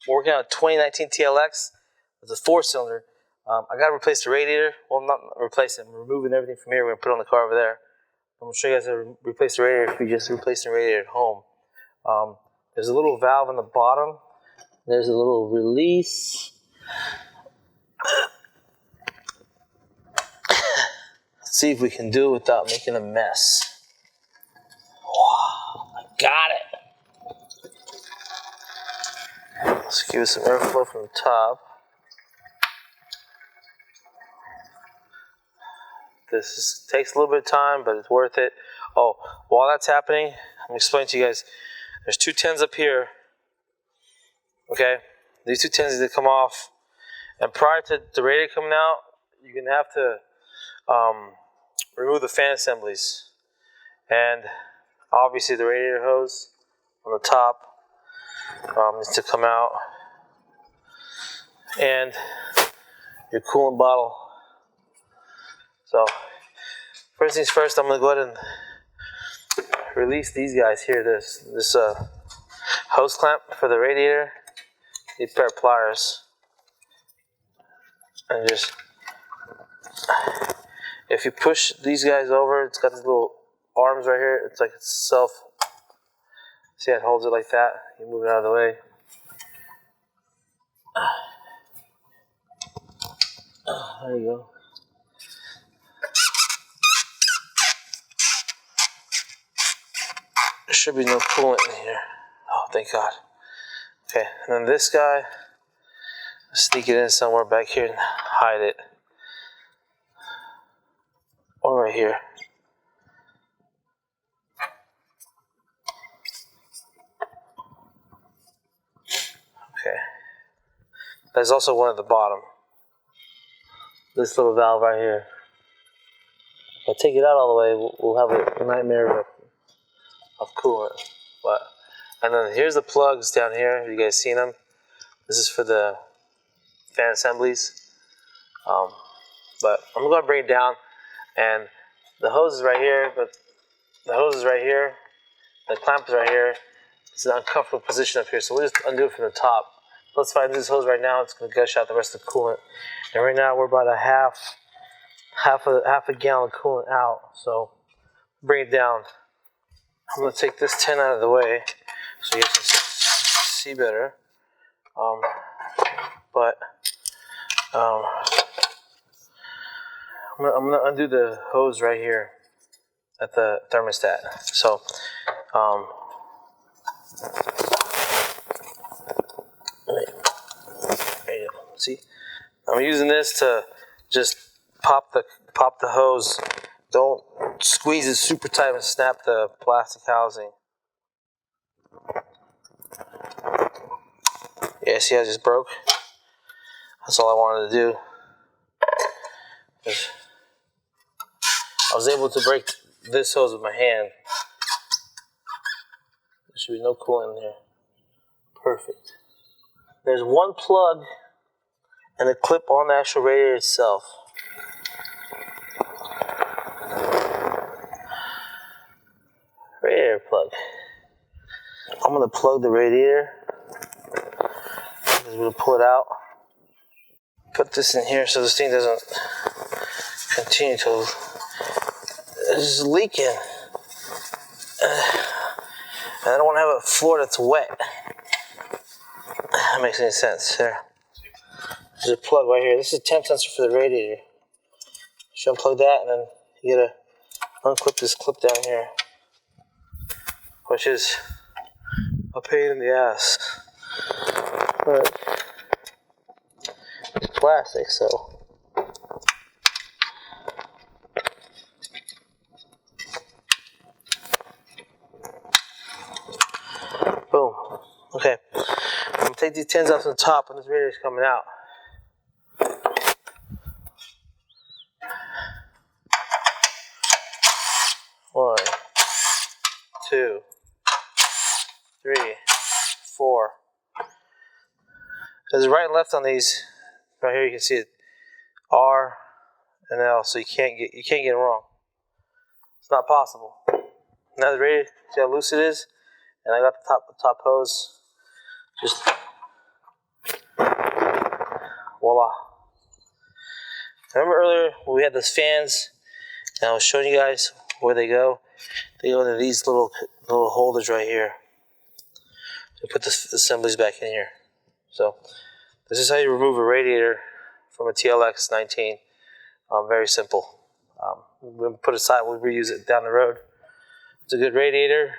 working on a 2019 TLX. It's a 4-cylinder. I got to replace the radiator. Well, not replace it. I'm removing everything from here. We're going to put it on the car over there. I'm going to show you guys how to replace the radiator if you just replace the radiator at home. There's a little valve on the bottom. There's a little release. Let's see if we can do it without making a mess. Wow, I got it. Let's give it some airflow from the top. Takes a little bit of time, but it's worth it. Oh, while that's happening, let me explain to you guys. There's 2 tins up here. Okay, these 2 tins need to come off. And prior to the radiator coming out, you're gonna have to remove the fan assemblies. And obviously the radiator hose on the top needs to come out. And your coolant bottle. So, first things first, I'm going to go ahead and release these guys here. This hose clamp for the radiator. Need a pair of pliers. And just, if you push these guys over, it's got these little arms right here. It's like it's self. See how it holds it like that? You move it out of the way. There you go. There should be no coolant in here. Oh, thank God. Okay, and then this guy, sneak it in somewhere back here and hide it. Or right here. Okay. There's also one at the bottom. This little valve right here. If I take it out all the way, we'll have a nightmare of coolant. And then here's the plugs down here. Have you guys seen them? This is for the fan assemblies. But I'm going to bring it down. And the hose is right here. But the hose is right here. The clamp is right here. It's an uncomfortable position up here. So we'll just undo it from the top. Let's find this hose right now. It's going to gush out the rest of the coolant. And right now we're about a half a gallon coolant out. So bring it down. I'm going to take this tin out of the way so you guys can see better. I'm going to undo the hose right here at the thermostat. So, there you go. See, I'm using this to just pop the hose. Don't squeeze it super tight and snap the plastic housing. Yeah, see how it just broke? That's all I wanted to do. I was able to break this hose with my hand. There should be no coolant in here. Perfect. There's one plug and a clip on the actual radiator itself. Radiator plug. I'm going to plug the radiator. I'm going to pull it out. Put this in here so this thing doesn't continue to. It's leaking. And I don't want to have a floor that's wet. That makes any sense. There. There's a plug right here. This is a temp sensor for the radiator. Should unplug that and then you gotta unclip this clip down here, which is a pain in the ass. But it's plastic, so. Boom. Okay. I'm gonna take these tins off the top when this radiator's coming out. One, two, three, four. There's right and left on these. Right here you can see it. R and L, so you can't get it wrong. It's not possible. Now the radiator, see how loose it is? And I got the top hose. Just voila. Remember earlier when we had those fans and I was showing you guys where they go? They go into these little holders right here. To put the assemblies back in here. So this is how you remove a radiator from a TLX 19. Very simple. We'll put it aside. We'll reuse it down the road. It's a good radiator.